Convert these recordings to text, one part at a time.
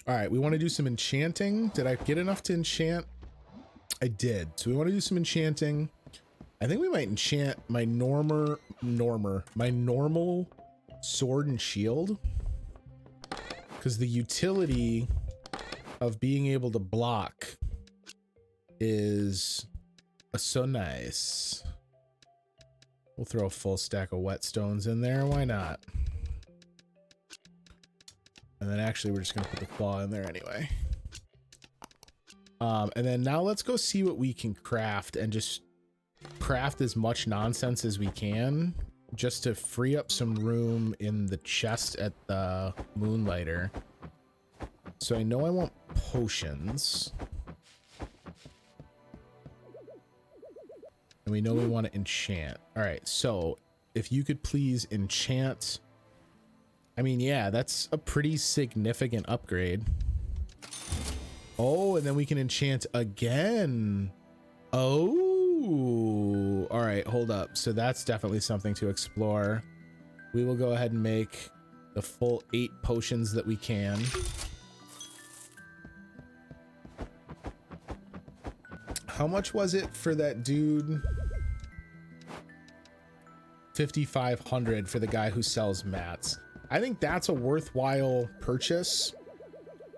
All right, we want to do some enchanting. Did I get enough to enchant? I did. So we want to do some enchanting. I think we might enchant my normal sword and shield, because the utility of being able to block is so nice. We'll throw a full stack of whetstones in there. Why not? And then actually we're just gonna put the claw in there anyway. And then now let's go see what we can craft and just craft as much nonsense as we can just to free up some room in the chest at the Moonlighter. So I know I want potions. And we know we want to enchant. All right, so if you could please enchant. I mean, yeah, that's a pretty significant upgrade. Oh, and then we can enchant again. Oh, all right, hold up. So that's definitely something to explore. We will go ahead and make the full 8 potions that we can. How much was it for that dude? 5,500 for the guy who sells mats. I think that's a worthwhile purchase,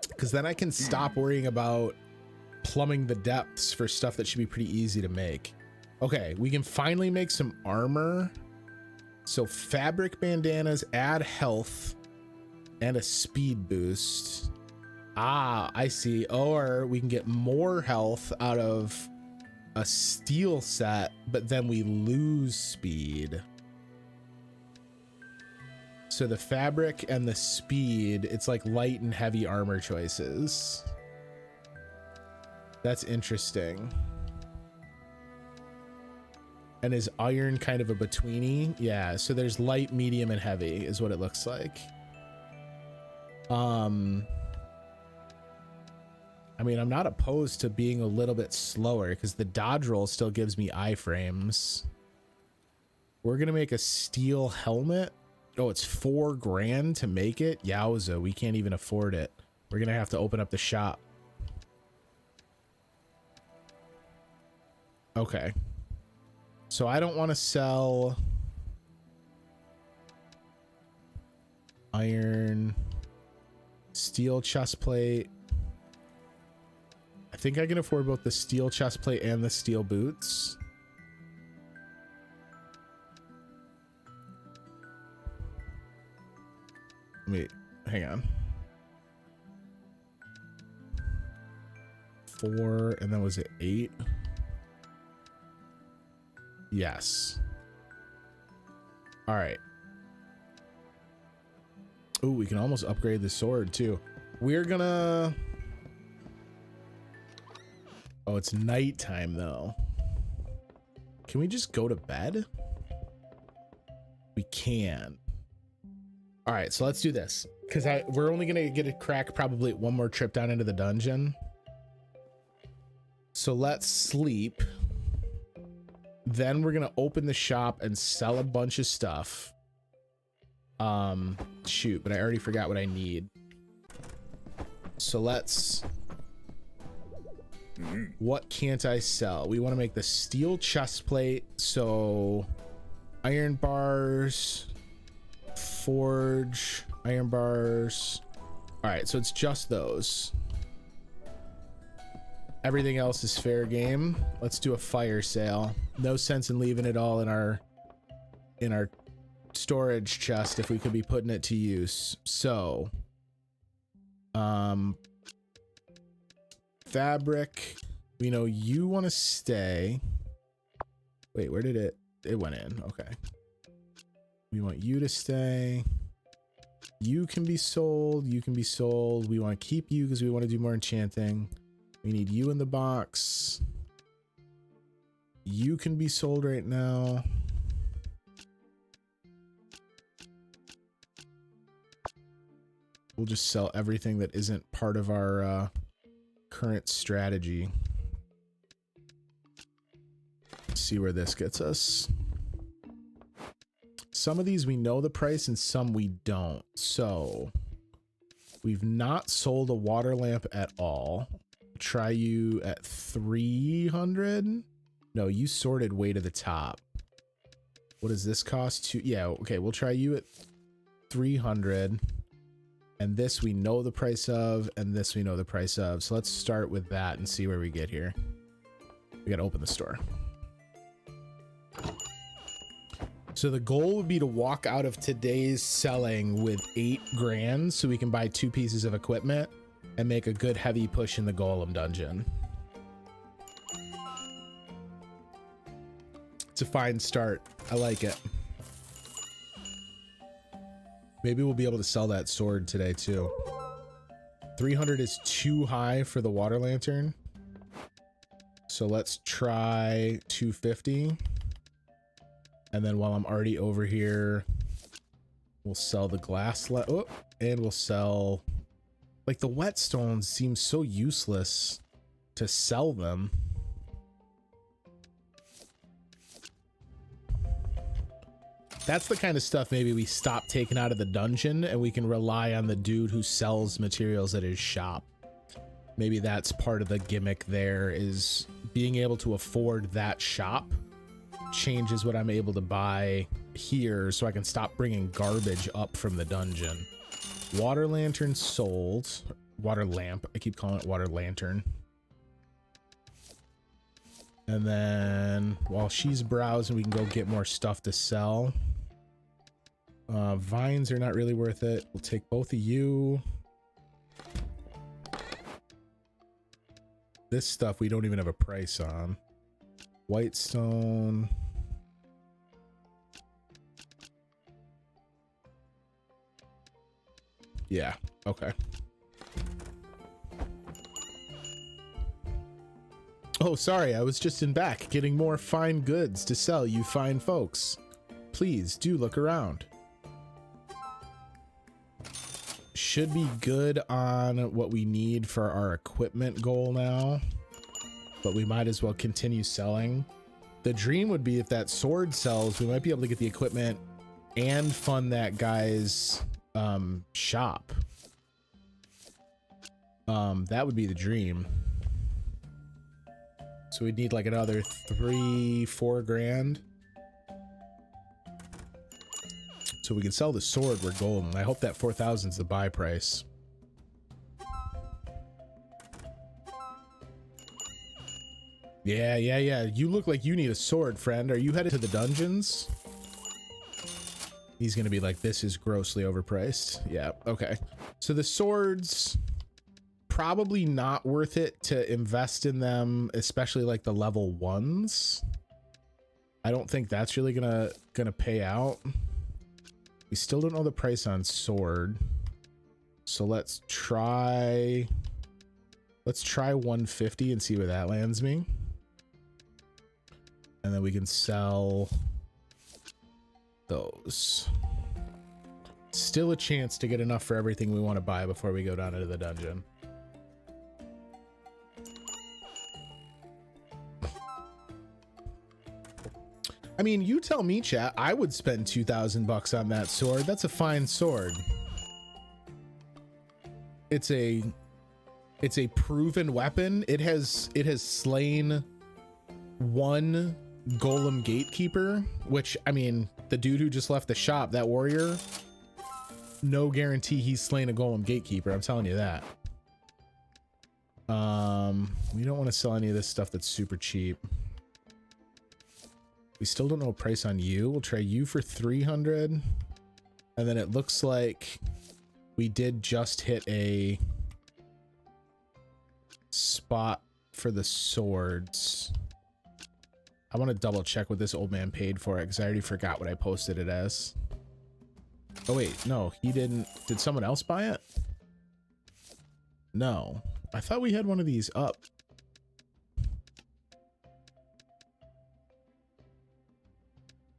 because then I can stop worrying about plumbing the depths for stuff that should be pretty easy to make. Okay, we can finally make some armor. So fabric bandanas add health and a speed boost. Ah, I see. Or we can get more health out of a steel set, but then we lose speed. So the fabric and the speed, it's like light and heavy armor choices. That's interesting. And is iron kind of a betweenie? Yeah, so there's light, medium, and heavy is what it looks like. I mean, I'm not opposed to being a little bit slower because the dodge roll still gives me iframes. We're gonna make a steel helmet. Oh, it's $4 grand to make it. Yowza, we can't even afford it. We're gonna have to open up the shop. Okay. So I don't want to sell iron, steel chest plate. I think I can afford both the steel chest plate and the steel boots. Wait, hang on. 4, and then was it 8? Yes. All right. Ooh, we can almost upgrade the sword too. We're gonna... Oh, it's nighttime though. Can we just go to bed? We can. All right, so let's do this. Because we're only gonna get a crack probably one more trip down into the dungeon. So let's sleep. Then we're gonna open the shop and sell a bunch of stuff. Shoot, but I already forgot what I need. So let's... What can't I sell? We want to make the steel chest plate. So iron bars, forge, iron bars. All right, so it's just those. Everything else is fair game. Let's do a fire sale. No sense in leaving it all in our storage chest if we could be putting it to use. So fabric, we know you want to stay. Wait, where did it went in? Okay, we want you to stay. You can be sold. You can be sold. We want to keep you because we want to do more enchanting. We need you in the box. You can be sold right now. We'll just sell everything that isn't part of our current strategy. Let's see where this gets us. Some of these we know the price and some we don't. So We've not sold a water lamp at all. Try you at 300. No, you sorted way to the top. What does this cost? Yeah, okay, we'll try you at 300. And this we know the price of, and this we know the price of. So let's start with that and see where we get here. We gotta open the store. So the goal would be to walk out of today's selling with 8 grand so we can buy 2 pieces of equipment and make a good heavy push in the golem dungeon. It's a fine start. I like it. Maybe we'll be able to sell that sword today too. 300 is too high for the water lantern. So let's try 250. And then while I'm already over here, we'll sell the glass. And we'll sell... Like, the whetstones seem so useless to sell them. That's the kind of stuff maybe we stop taking out of the dungeon and we can rely on the dude who sells materials at his shop. Maybe that's part of the gimmick there, is being able to afford that shop changes what I'm able to buy here so I can stop bringing garbage up from the dungeon. Water lantern sold. Water lamp. I keep calling it water lantern. And then while she's browsing, we can go get more stuff to sell. Vines are not really worth it. We'll take both of you. This stuff we don't even have a price on. Whitestone. Yeah, okay. Oh, sorry, I was just in back getting more fine goods to sell you fine folks. Please do look around. Should be good on what we need for our equipment goal now, but we might as well continue selling. The dream would be if that sword sells, we might be able to get the equipment and fund that guy's shop. That would be the dream. So we'd need like another 3-4 grand. So we can sell the sword, we're golden. I hope that 4,000 is the buy price. Yeah. You look like you need a sword, friend. Are you headed to the dungeons? He's gonna be like, this is grossly overpriced. Yeah, okay. So the swords, probably not worth it to invest in them, especially like the level 1s. I don't think that's really gonna pay out. We still don't know the price on sword. So let's try 150 and see where that lands me. And then we can sell those. Still a chance to get enough for everything we want to buy before we go down into the dungeon. I mean, you tell me, chat. I would spend 2,000 bucks on that sword. That's a fine sword. It's a proven weapon. It has slain one golem gatekeeper, which, I mean, the dude who just left the shop, that warrior, no guarantee he's slain a golem gatekeeper. I'm telling you that. We don't want to sell any of this stuff that's super cheap. We still don't know a price on you. We'll try you for 300. And then it looks like we did just hit a spot for the swords. I want to double check what this old man paid for it, because I already forgot what I posted it as. Oh wait, no, he didn't. Did someone else buy it? No, I thought we had one of these up.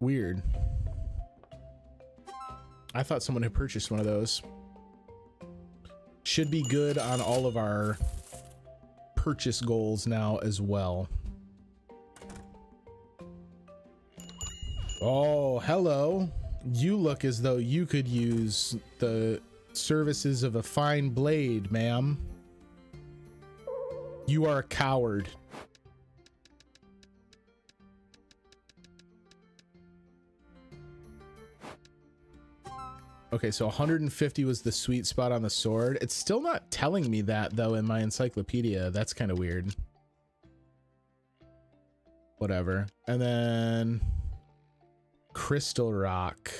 Weird. I thought someone had purchased one of those. Should be good on all of our purchase goals now as well. Oh, hello. You look as though you could use the services of a fine blade, ma'am. You are a coward. Okay, so 150 was the sweet spot on the sword. It's still not telling me that, though, in my encyclopedia. That's kind of weird. Whatever. And then crystal rock,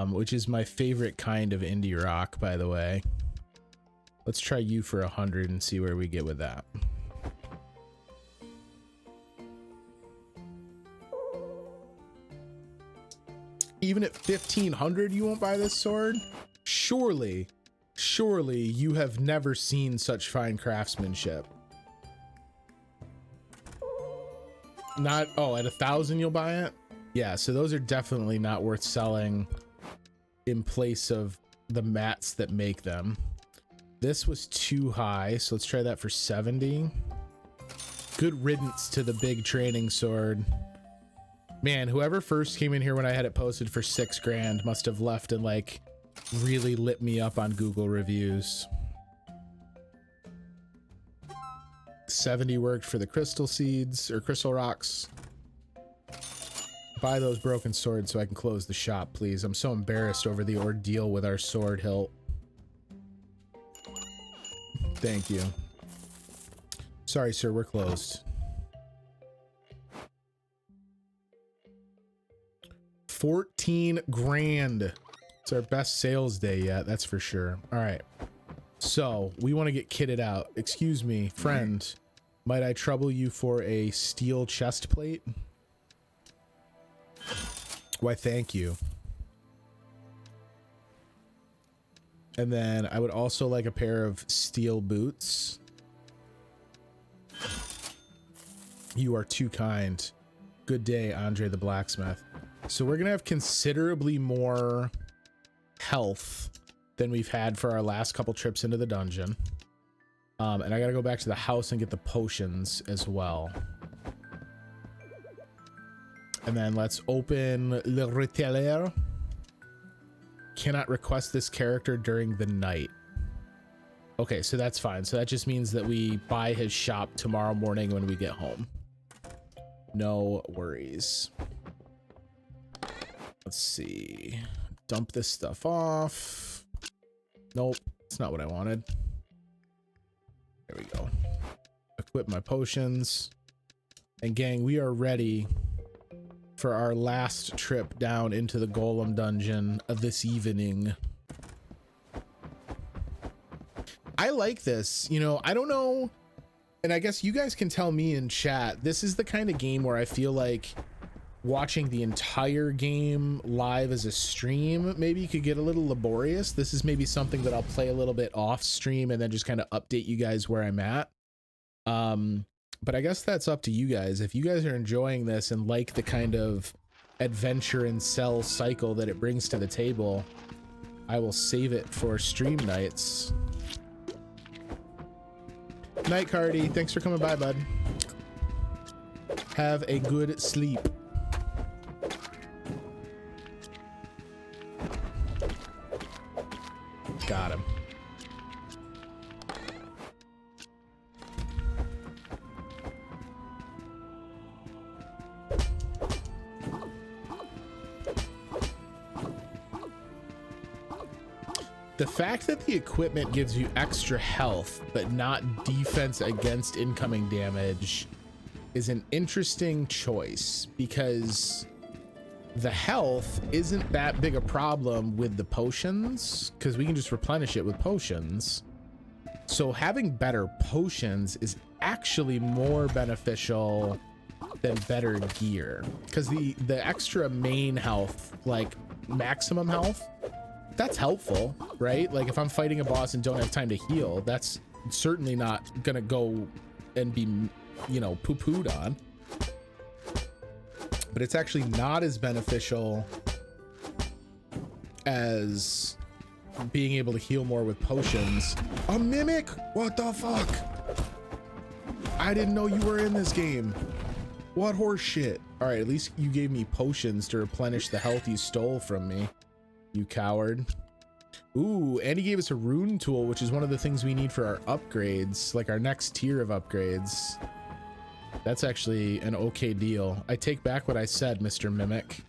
which is my favorite kind of indie rock, by the way. Let's try you for 100 and see where we get with that. Even at 1500 you won't buy this sword? Surely you have never seen such fine craftsmanship. Not, oh, at 1,000 you'll buy it? Yeah, so those are definitely not worth selling in place of the mats that make them. This was too high, so let's try that for 70. Good riddance to the big training sword. Man, whoever first came in here when I had it posted for 6 grand must have left and like really lit me up on Google reviews. 70 worked for the crystal seeds or crystal rocks. Buy those broken swords so I can close the shop, please. I'm so embarrassed over the ordeal with our sword hilt. Thank you. Sorry, sir, we're closed. 14 grand. It's our best sales day yet, that's for sure. All right, so we want to get kitted out. Excuse me, friend, might I trouble you for a steel chest plate? Why, thank you. And then I would also like a pair of steel boots. You are too kind. Good day, Andre the blacksmith. So we're gonna have considerably more health than we've had for our last couple trips into the dungeon. And I gotta go back to the house and get the potions as well. And then let's open Le Retailer. Cannot request this character during the night. Okay, so that's fine. So that just means that we buy his shop tomorrow morning when we get home. No worries. Let's see. Dump this stuff off. Nope, it's not what I wanted. There we go. Equip my potions. And gang, we are ready for our last trip down into the Golem dungeon of this evening. I like this, you know, I don't know, and I guess you guys can tell me in chat. This is the kind of game where I feel like watching the entire game live as a stream maybe could get a little laborious. This is maybe something that I'll play a little bit off stream and then just kind of update you guys where I'm at. But I guess that's up to you guys. If you guys are enjoying this and like the kind of adventure and sell cycle that it brings to the table, I will save it for stream nights. Night, Cardi. Thanks for coming by, bud. Have a good sleep. Got him. The fact that the equipment gives you extra health, but not defense against incoming damage, is an interesting choice, because the health isn't that big a problem with the potions, because we can just replenish it with potions. So having better potions is actually more beneficial than better gear, because the extra main health, like maximum health, that's helpful, right? Like if I'm fighting a boss and don't have time to heal, that's certainly not gonna go and be, you know, poo-pooed on. But it's actually not as beneficial as being able to heal more with potions. A mimic? What the fuck? I didn't know you were in this game. What horse shit? All right, at least you gave me potions to replenish the health you stole from me. You coward. Ooh, and he gave us a rune tool, which is one of the things we need for our upgrades, like our next tier of upgrades. That's actually an okay deal. I take back what I said, Mr. Mimic.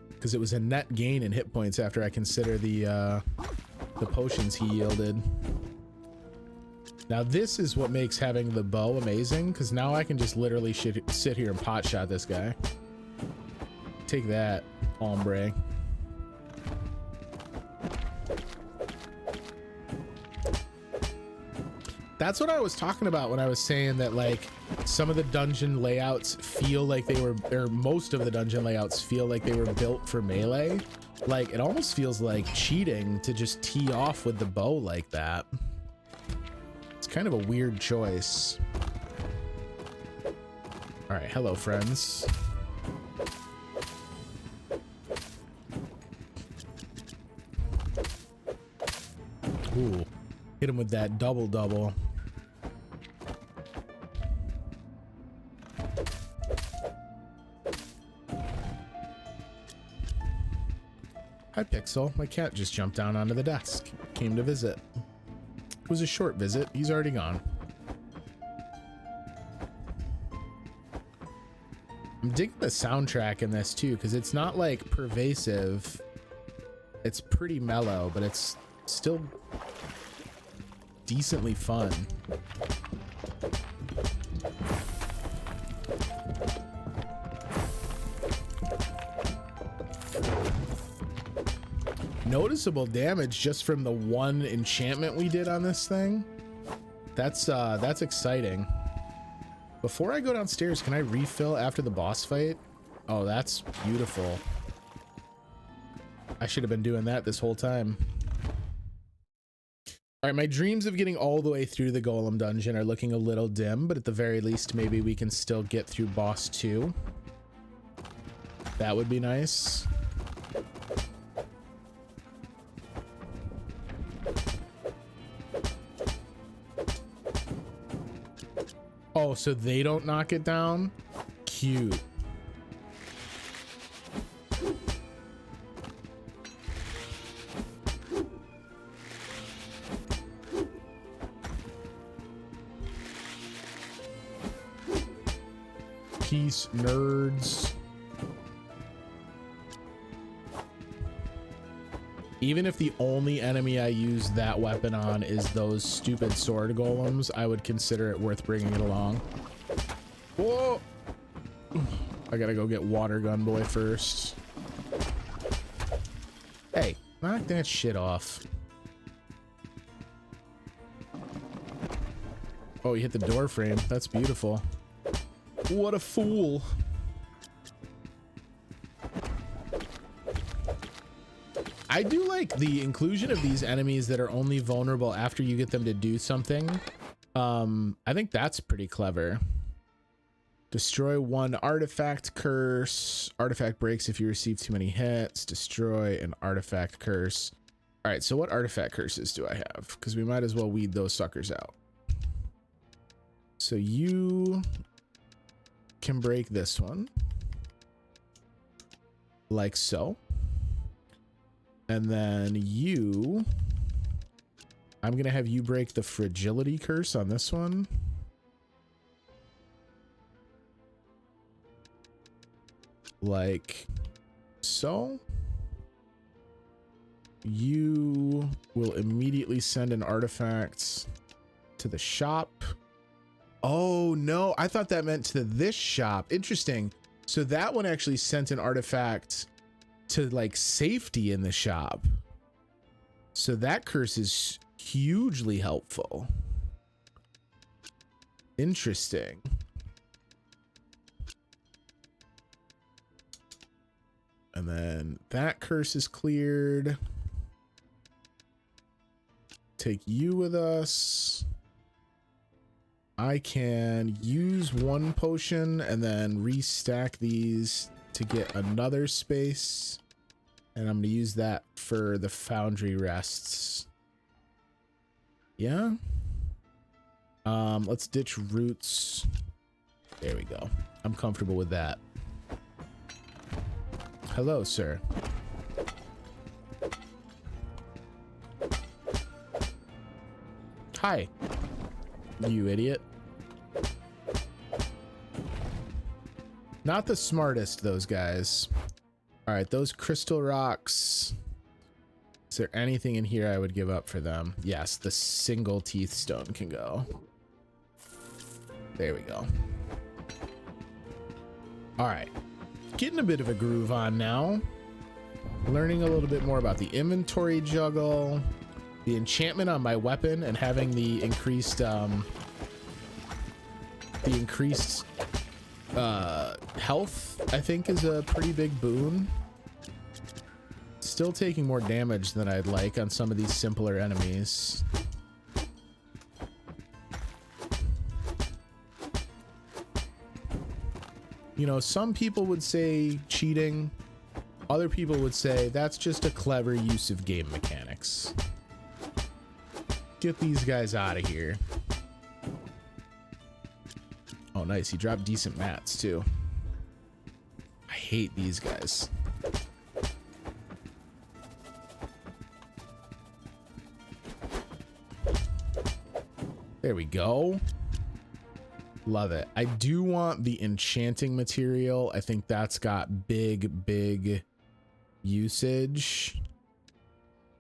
Because it was a net gain in hit points after I consider the potions he yielded. Now this is what makes having the bow amazing, because now I can just literally sit here and pot shot this guy. Take that, hombre. That's what I was talking about when I was saying that, like, some of the dungeon layouts feel like they were, or most of the dungeon layouts feel like they were built for melee. Like, it almost feels like cheating to just tee off with the bow like that. It's kind of a weird choice. All right, hello, friends. Ooh, hit him with that double. Hi, Pixel. My cat just jumped down onto the desk. Came to visit. It was a short visit. He's already gone. I'm digging the soundtrack in this too, because it's not like pervasive. It's pretty mellow, but it's still decently fun. Noticeable damage just from the one enchantment we did on this thing. That's exciting. Before I go downstairs, can I refill after the boss fight? Oh, that's beautiful. I should have been doing that this whole time. All right, my dreams of getting all the way through the golem dungeon are looking a little dim, but at the very least, maybe we can still get through boss 2. That would be nice. Oh, so they don't knock it down? Cute. Peace, nerds. Even if the only enemy I use that weapon on is those stupid sword golems, I would consider it worth bringing it along. Whoa! I gotta go get water gun boy first. Hey, knock that shit off. Oh, you hit the door frame. That's beautiful. What a fool. I do like the inclusion of these enemies that are only vulnerable after you get them to do something. I think that's pretty clever. Destroy one artifact curse. Artifact breaks if you receive too many hits. Destroy an artifact curse. All right, so what artifact curses do I have? Because we might as well weed those suckers out. So you can break this one. Like so. And then you, I'm going to have you break the fragility curse on this one. Like so. You will immediately send an artifact to the shop. Oh, no. I thought that meant to this shop. Interesting. So that one actually sent an artifact to like safety in the shop. So that curse is hugely helpful. Interesting. And then that curse is cleared. Take you with us. I can use one potion and then restack these to get another space. And I'm going to use that for the foundry rests. Yeah. Let's ditch roots. There we go. I'm comfortable with that. Hello, sir. Hi, you idiot. Not the smartest, those guys. All right, those crystal rocks. Is there anything in here I would give up for them? Yes, the single teeth stone can go. There we go. All right, getting a bit of a groove on now. Learning a little bit more about the inventory juggle, the enchantment on my weapon, and having the increased health, I think, is a pretty big boon. Still taking more damage than I'd like on some of these simpler enemies. You know, some people would say cheating. Other people would say that's just a clever use of game mechanics. Get these guys out of here. Oh, nice. He dropped decent mats, too. I hate these guys. There we go. Love it. I do want the enchanting material. I think that's got big usage.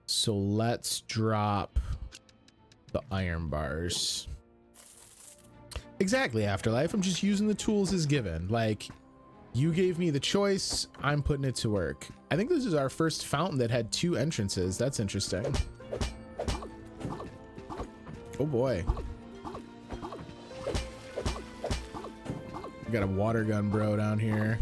So let's drop the iron bars. Exactly, Afterlife. I'm just using the tools as given. Like, you gave me the choice, I'm putting it to work. I think this is our first fountain that had 2 entrances. That's interesting. Oh boy. We got a water gun bro down here.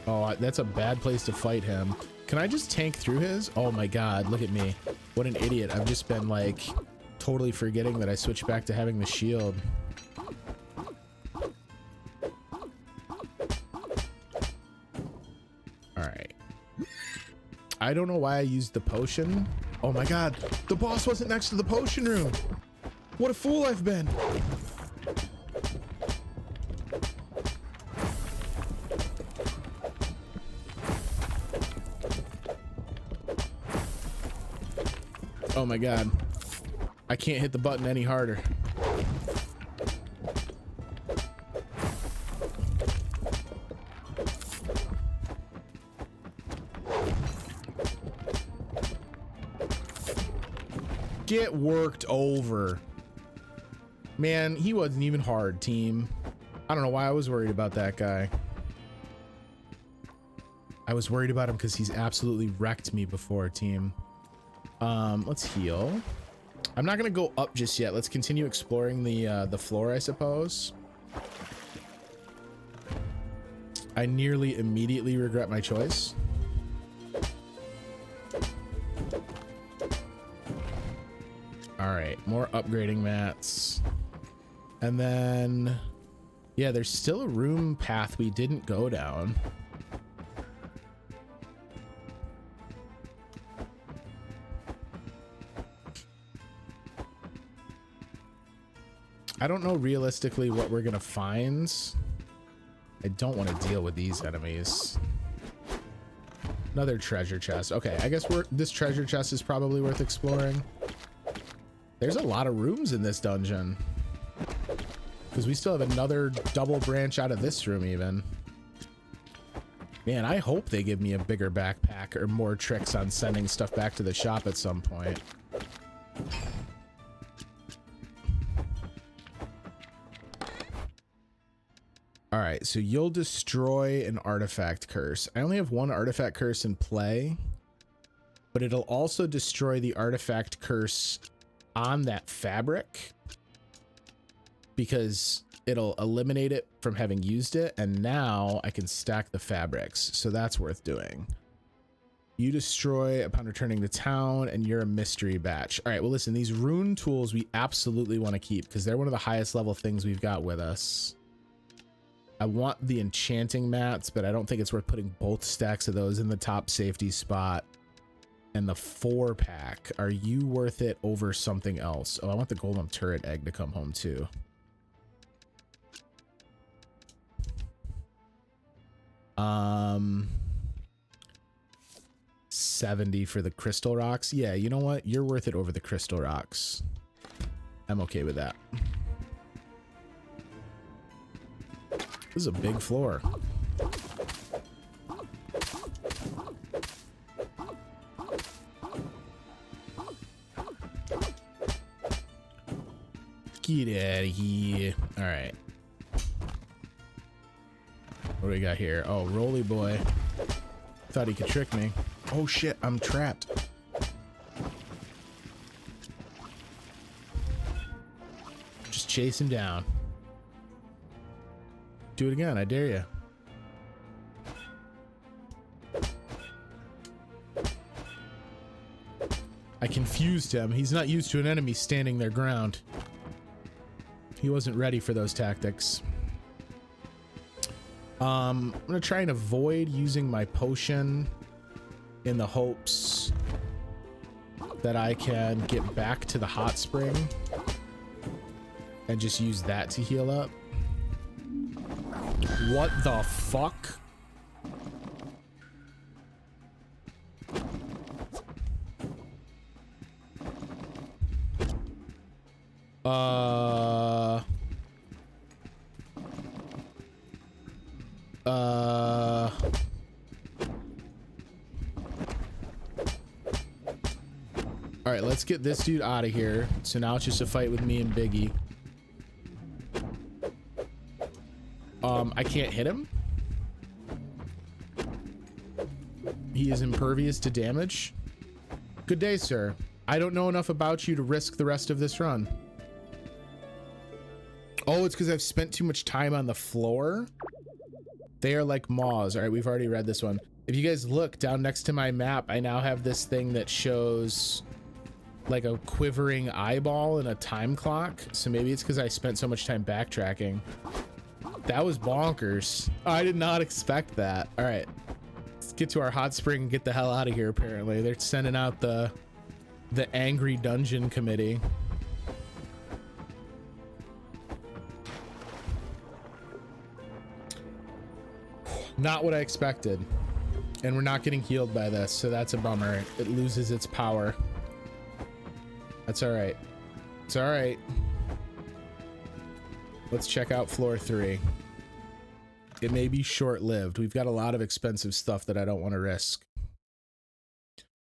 Oh, that's a bad place to fight him. Can I just tank through his? Oh my god, look at me. What an idiot. I've just been like totally forgetting that I switched back to having the shield. Alright. I don't know why I used the potion. Oh my god, the boss wasn't next to the potion room. What a fool I've been. Oh my god. I can't hit the button any harder. Get worked over. Man, he wasn't even hard, team. I don't know why I was worried about that guy. I was worried about him because he's absolutely wrecked me before, team. Let's heal. I'm not gonna go up just yet. Let's continue exploring the floor, I suppose. I nearly immediately regret my choice. All right, more upgrading mats. And then, yeah, there's still a room path we didn't go down. I don't know realistically what we're gonna find. I don't want to deal with these enemies. Another treasure chest. Okay, I guess this treasure chest is probably worth exploring. There's a lot of rooms in this dungeon. Because we still have another double branch out of this room even. Man, I hope they give me a bigger backpack or more tricks on sending stuff back to the shop at some point. All right, so you'll destroy an artifact curse. I only have 1 artifact curse in play, but it'll also destroy the artifact curse on that fabric because it'll eliminate it from having used it, and now I can stack the fabrics, so that's worth doing. You destroy upon returning to town, and you're a mystery batch. All right, well, listen, these rune tools we absolutely want to keep because they're one of the highest level things we've got with us. I want the enchanting mats, but I don't think it's worth putting both stacks of those in the top safety spot. And the 4-pack, are you worth it over something else? Oh, I want the golden turret egg to come home too. 70 for the crystal rocks. Yeah, you know what? You're worth it over the crystal rocks. I'm okay with that. This is a big floor. Get out of here. All right. What do we got here? Oh, Roly Boy. Thought he could trick me. Oh shit, I'm trapped. Just chase him down. Do it again, I dare you. I confused him. He's not used to an enemy standing their ground. He wasn't ready for those tactics. I'm gonna try and avoid using my potion in the hopes that I can get back to the hot spring and just use that to heal up. What the fuck? All right, let's get this dude out of here. So now it's just a fight with me and Biggie. I can't hit him. He is impervious to damage. Good day, sir. I don't know enough about you to risk the rest of this run. Oh, it's because I've spent too much time on the floor. They are like maws. All right, we've already read this one. If you guys look down next to my map, I now have this thing that shows like a quivering eyeball and a time clock. So maybe it's because I spent so much time backtracking. That was bonkers. I did not expect that. All right, let's get to our hot spring and get the hell out of here. Apparently they're sending out the angry dungeon committee. Not what I expected. And we're not getting healed by this, so that's a bummer. It loses its power. That's all right. It's all right. Let's check out floor 3. It may be short-lived. We've got a lot of expensive stuff that I don't want to risk.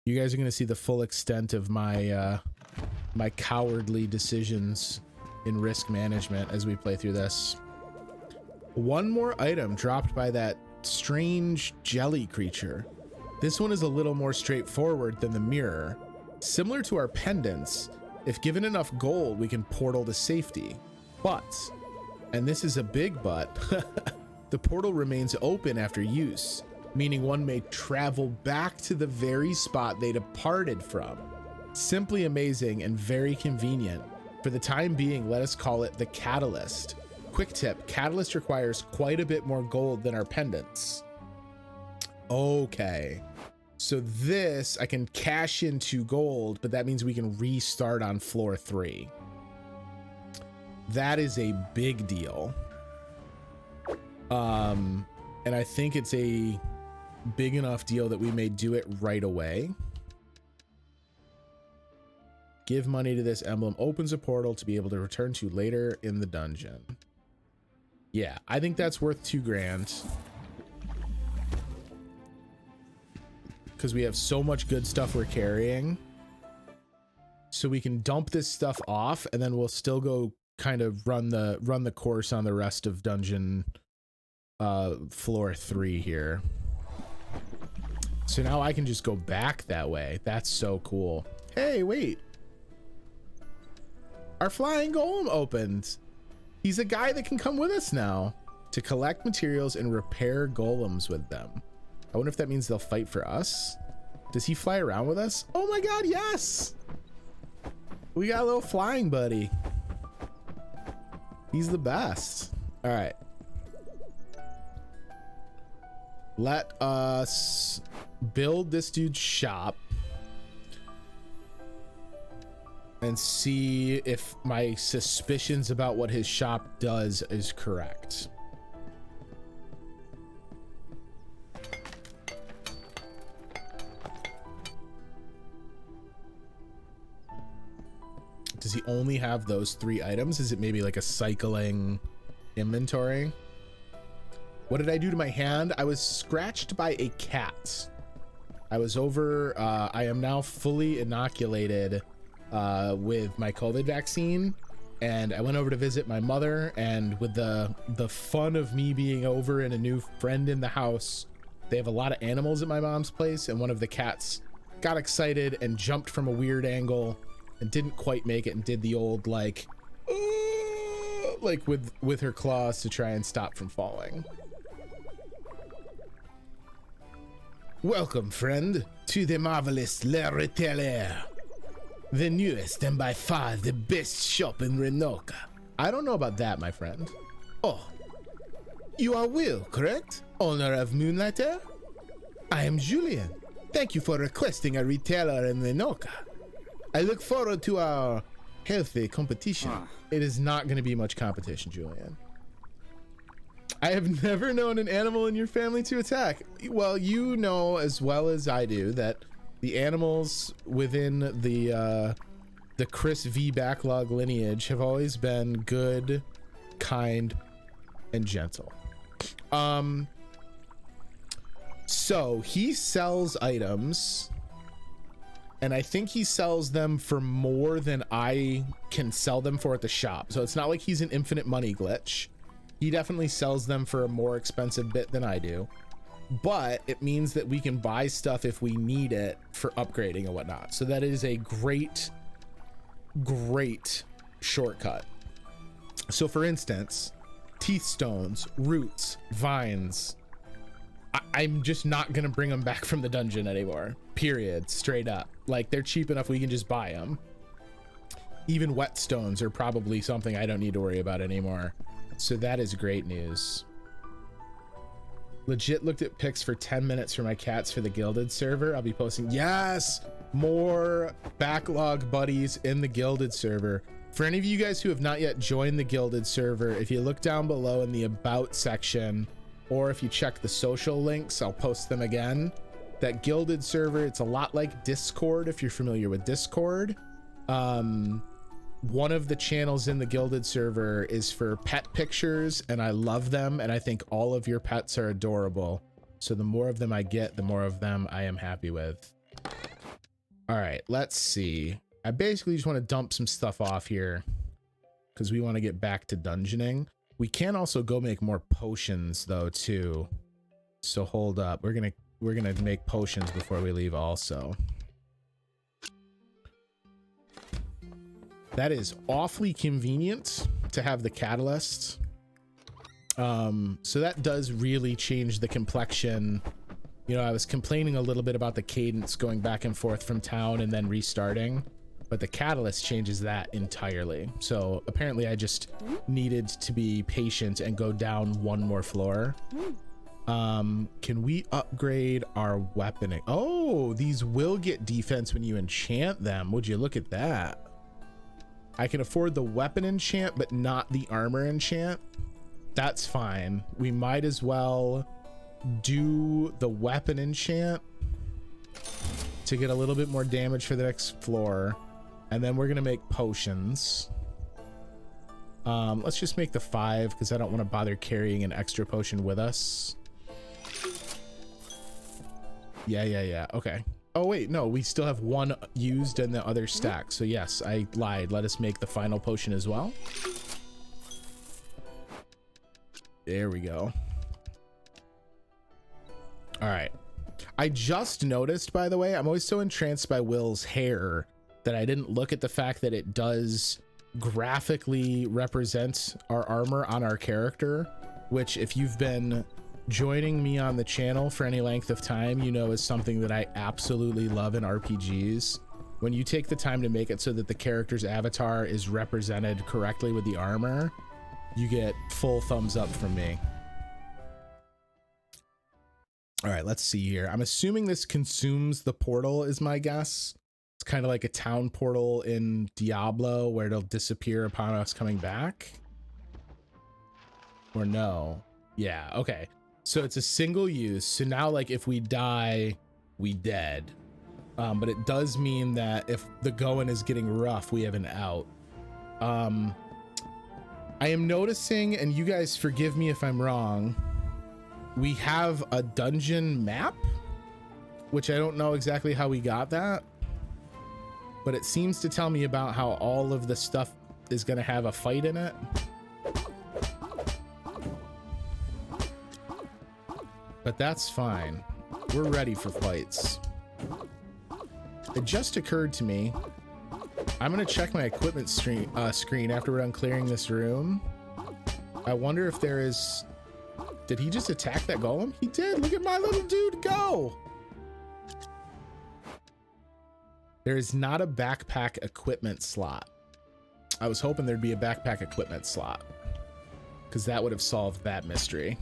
You guys are going to see the full extent of my my cowardly decisions in risk management as we play through this. One more item dropped by that strange jelly creature. This one is a little more straightforward than the mirror. Similar to our pendants, if given enough gold, we can portal to safety. But, and this is a big but, the portal remains open after use, meaning one may travel back to the very spot they departed from. Simply amazing and very convenient. For the time being, let us call it the Catalyst. Quick tip, Catalyst requires quite a bit more gold than our pendants. Okay. So this, I can cash into gold, but that means we can restart on floor 3. That is a big deal. And I think it's a big enough deal that we may do it right away. Give money to this emblem, opens a portal to be able to return to later in the dungeon. Yeah, I think that's worth 2 grand. Because we have so much good stuff we're carrying. So we can dump this stuff off and then we'll still go kind of run the course on the rest of dungeon floor 3 here. So now I can just go back that way. That's so cool. Hey, wait. Our flying golem opened. He's a guy that can come with us now to collect materials and repair golems with them. I wonder if that means they'll fight for us. Does he fly around with us? Oh my god, yes! We got a little flying buddy. He's the best. All right. Let us build this dude's shop and see if my suspicions about what his shop does is correct. does he only have those 3 items? Is it maybe like a cycling inventory? What did I do to my hand? I was scratched by a cat. I was over, I am now fully inoculated with my COVID vaccine, and I went over to visit my mother, and with the fun of me being over and a new friend in the house, they have a lot of animals at my mom's place, and one of the cats got excited and jumped from a weird angle and didn't quite make it and did the old like with her claws to try and stop from falling. Welcome, friend, to the marvelous Le Retailer, the newest and by far the best shop in Renoka. I don't know about that, my friend. Oh, you are Will, correct? Owner of Moonlighter? I am Julian. Thank you for requesting a retailer in Renoka. I look forward to our healthy competition. It is not going to be much competition, Julian. I have never known an animal in your family to attack. Well, you know as well as I do that the animals within the ChrisVsBacklog lineage have always been good, kind, and gentle. So he sells items, and I think he sells them for more than I can sell them for at the shop. So it's not like he's an infinite money glitch. He definitely sells them for a more expensive bit than I do, but it means that we can buy stuff if we need it for upgrading and whatnot. So that is a great shortcut. So for instance, teeth stones, roots, vines, I'm just not gonna bring them back from the dungeon anymore, period, straight up. Like, they're cheap enough, we can just buy them. Even whetstones are probably something I don't need to worry about anymore. So that is great news. Legit looked at pics for 10 minutes for my cats for the Gilded server. I'll be posting, yes, more backlog buddies in the Gilded server. For any of you guys who have not yet joined the Gilded server, if you look down below in the About section, or if you check the social links, I'll post them again. That Gilded server, it's a lot like Discord, if you're familiar with Discord. One of the channels in the Gilded server is for pet pictures, and I love them, and I think all of your pets are adorable. So the more of them I get, the more of them I am happy with. All right, let's see. I basically just want to dump some stuff off here because we want to get back to dungeoning. We can also go make more potions though too. So hold up. We're gonna make potions before we leave also. That is awfully convenient to have the catalyst. So that does really change the complexion. You know, I was complaining a little bit about the cadence going back and forth from town and then restarting, but the catalyst changes that entirely. So apparently I just needed to be patient and go down one more floor. Can we upgrade our weaponing? Oh, these will get defense when you enchant them. Would you look at that? I can afford the weapon enchant, but not the armor enchant. That's fine. We might as well do the weapon enchant to get a little bit more damage for the next floor. And then we're going to make potions. Let's just make the 5 because I don't want to bother carrying an extra potion with us. Yeah. Okay. Oh wait, no, we still have 1 used in the other stack. So yes, I lied. Let us make the final potion as well. There we go. All right. I just noticed, by the way, I'm always so entranced by Will's hair that I didn't look at the fact that it does graphically represent our armor on our character, which if you've been joining me on the channel for any length of time, you know is something that I absolutely love in RPGs. When you take the time to make it so that the character's avatar is represented correctly with the armor, you get full thumbs up from me. All right, let's see here. I'm assuming this consumes the portal is my guess. It's kind of like a town portal in Diablo where it'll disappear upon us coming back. Or no. Yeah, okay. So it's a single use. So now, like, if we die, we dead. But it does mean that if the going is getting rough, we have an out. I am noticing, and you guys forgive me if I'm wrong, we have a dungeon map, which I don't know exactly how we got that, but it seems to tell me about how all of the stuff is going to have a fight in it. But that's fine. We're ready for fights. It just occurred to me, I'm going to check my equipment screen after we're done clearing this room. I wonder if there is... Did he just attack that golem? He did. Look at my little dude go. There is not a backpack equipment slot. I was hoping there'd be a backpack equipment slot, because that would have solved that mystery.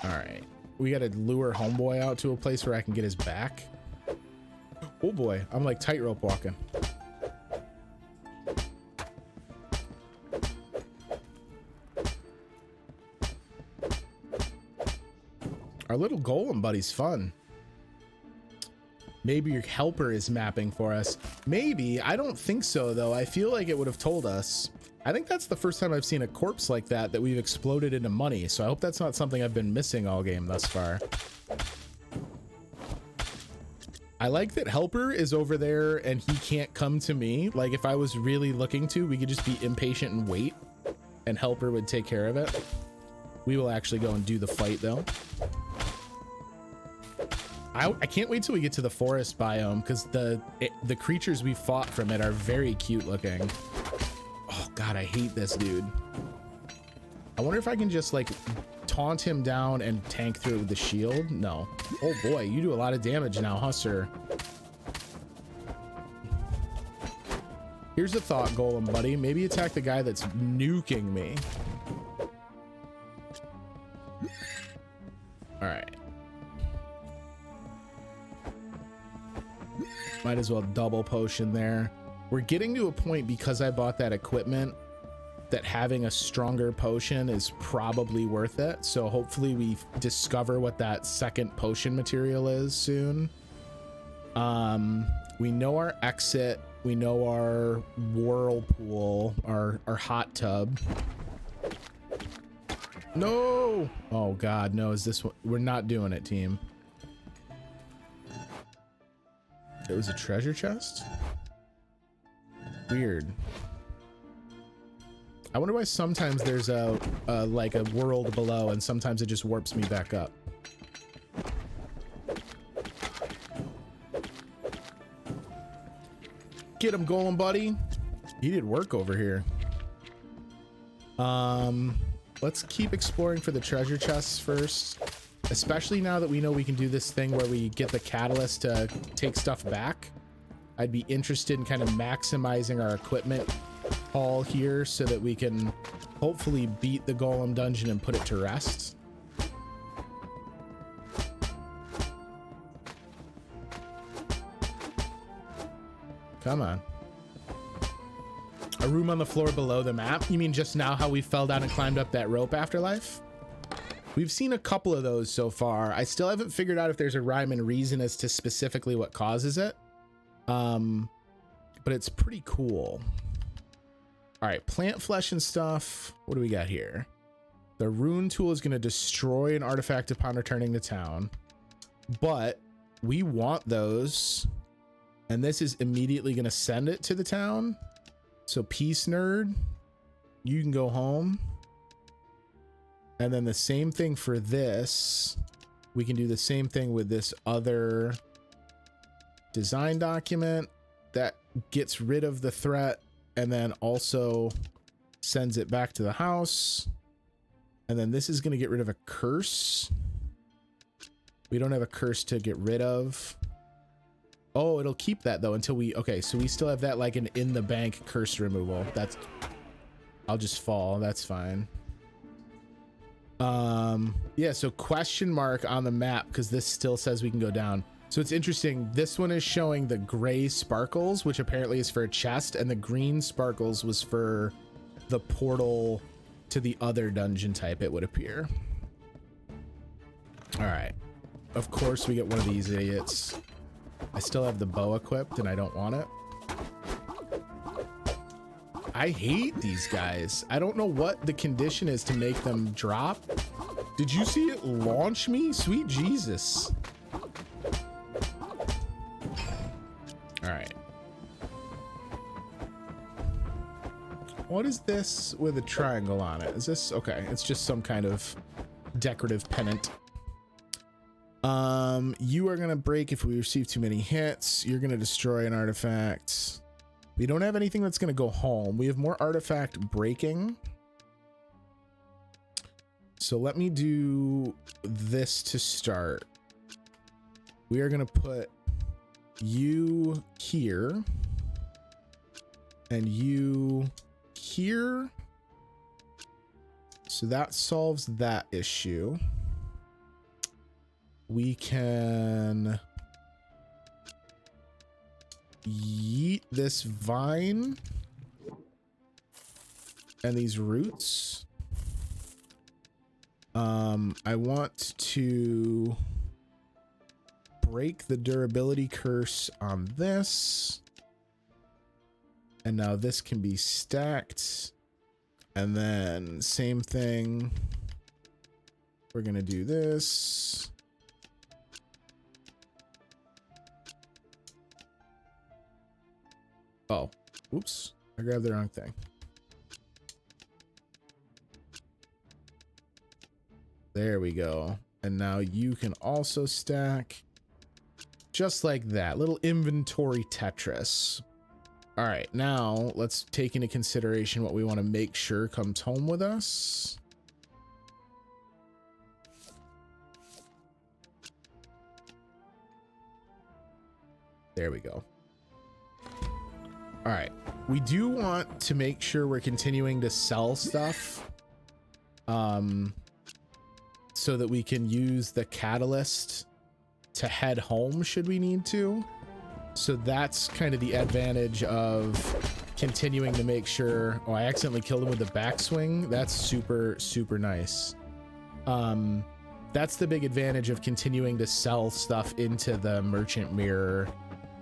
All right. We got to lure homeboy out to a place where I can get his back. Oh boy, I'm like tightrope walking. Our little golem buddy's fun. Maybe your helper is mapping for us. Maybe. I don't think so, though. I feel like it would have told us. I think that's the first time I've seen a corpse like that we've exploded into money. So I hope that's not something I've been missing all game thus far. I like that helper is over there and he can't come to me. Like if I was really looking to, we could just be impatient and wait and helper would take care of it. We will actually go and do the fight though. I can't wait till we get to the forest biome because the creatures we fought from it are very cute looking. Oh God, I hate this dude. I wonder if I can just like taunt him down and tank through with the shield. No. Oh boy, you do a lot of damage now, huh, sir? Here's a thought, golem buddy. Maybe attack the guy that's nuking me. All right. Might as well double potion there. We're getting to a point because I bought that equipment that having a stronger potion is probably worth it. So hopefully we discover what that second potion material is soon. We know our exit. We know our whirlpool, our hot tub. No! Oh God, no, is this one? We're not doing it, team. It was a treasure chest? Weird. I wonder why sometimes there's like a world below and sometimes it just warps me back up. Get him, golem buddy. He did work over here. Let's keep exploring for the treasure chests first, especially now that we know we can do this thing where we get the catalyst to take stuff back. I'd be interested in kind of maximizing our equipment haul here so that we can hopefully beat the golem dungeon and put it to rest. Come on. A room on the floor below the map? You mean just now how we fell down and climbed up that rope afterlife? We've seen a couple of those so far. I still haven't figured out if there's a rhyme and reason as to specifically what causes it. But it's pretty cool. All right, plant flesh and stuff. What do we got here? The rune tool is going to destroy an artifact upon returning to town, but we want those. And this is immediately going to send it to the town. So peace, nerd. You can go home. And then the same thing for this. We can do the same thing with this other design document that gets rid of the threat and then also sends it back to the house. And then this is going to get rid of a curse. We don't have a curse to get rid of. Oh, it'll keep that though until we, okay, so we still have that like an in the bank curse removal. That's, I'll just fall. That's fine. Yeah, so question mark on the map because this still says we can go down. So it's interesting. This one is showing the gray sparkles, which apparently is for a chest, and the green sparkles was for the portal to the other dungeon type, it would appear. All right. Of course we get one of these idiots. I still have the bow equipped and I don't want it. I hate these guys. I don't know what the condition is to make them drop. Did you see it launch me? Sweet Jesus. All right. What is this with a triangle on it? Is this okay? It's just some kind of decorative pennant. You are gonna break if we receive too many hits. You're gonna destroy an artifact. We don't have anything that's gonna go home. We have more artifact breaking. So let me do this to start. We are gonna put you here and you here. So that solves that issue. We can yeet this vine and these roots. I want to break the durability curse on this. And now this can be stacked. And then same thing. We're going to do this. Oh, oops. I grabbed the wrong thing. There we go. And now you can also stack just like that. Little inventory Tetris. All right, now let's take into consideration what we want to make sure comes home with us. There we go. All right, we do want to make sure we're continuing to sell stuff so that we can use the catalyst to head home should we need to. So that's kind of the advantage of continuing to make sure. Oh, I accidentally killed him with the backswing. That's super, super nice. That's the big advantage of continuing to sell stuff into the merchant mirror,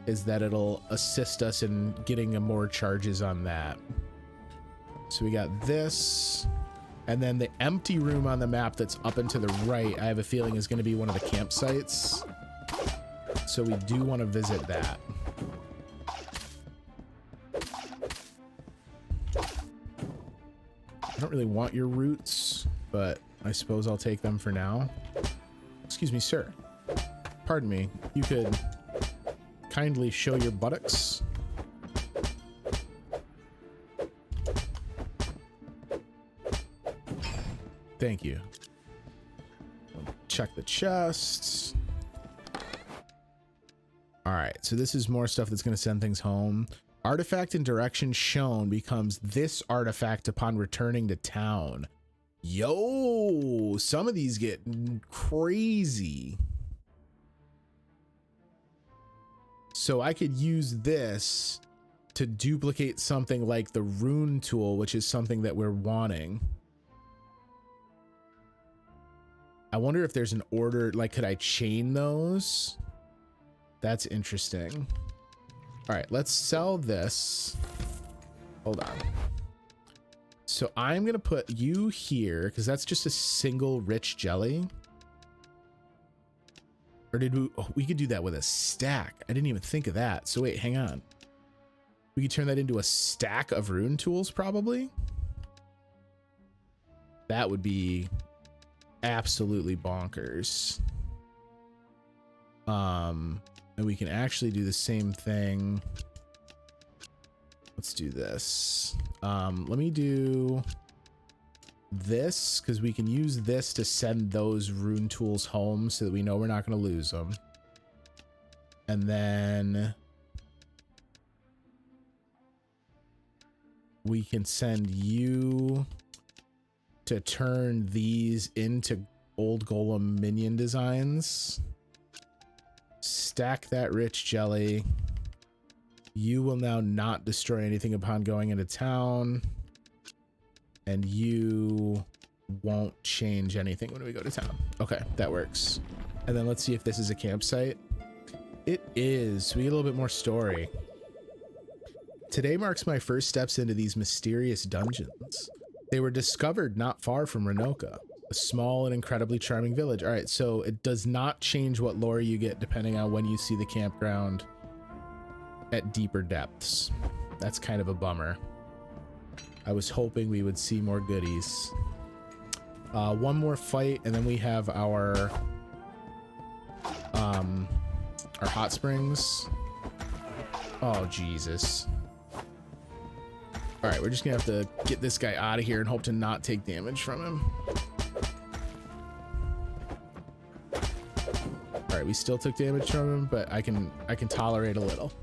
is that it'll assist us in getting more charges on that. So we got this, and then the empty room on the map that's up and to the right, I have a feeling is going to be one of the campsites. So we do want to visit that. I don't really want your roots, but I suppose I'll take them for now. Excuse me, sir. Pardon me. You could kindly show your buttocks. Thank you. Check the chests. All right, so this is more stuff that's going to send things home. Artifact and direction shown becomes this artifact upon returning to town. Yo, some of these get crazy. So I could use this to duplicate something like the rune tool, which is something that we're wanting. I wonder if there's an order, like, could I chain those? That's interesting. All right, let's sell this. Hold on. So I'm going to put you here because that's just a single rich jelly. Or did we, oh, we could do that with a stack. I didn't even think of that. So wait, hang on. We could turn that into a stack of rune tools probably. That would be absolutely bonkers. And we can actually do the same thing. Let's do this. Let me do this because we can use this to send those rune tools home so that we know we're not going to lose them. And then we can send you to turn these into old golem minion designs. Stack that rich jelly. You will now not destroy anything upon going into town. And you won't change anything when we go to town. Okay, that works. And then let's see if this is a campsite. It is. We get a little bit more story. Today marks my first steps into these mysterious dungeons. They were discovered not far from Renoka, a small and incredibly charming village. All right, so it does not change what lore you get depending on when you see the campground at deeper depths. That's kind of a bummer. I was hoping we would see more goodies. One more fight, and then we have our hot springs. Oh, Jesus. All right, we're just gonna have to get this guy out of here and hope to not take damage from him. All right, we still took damage from him, but I can tolerate a little.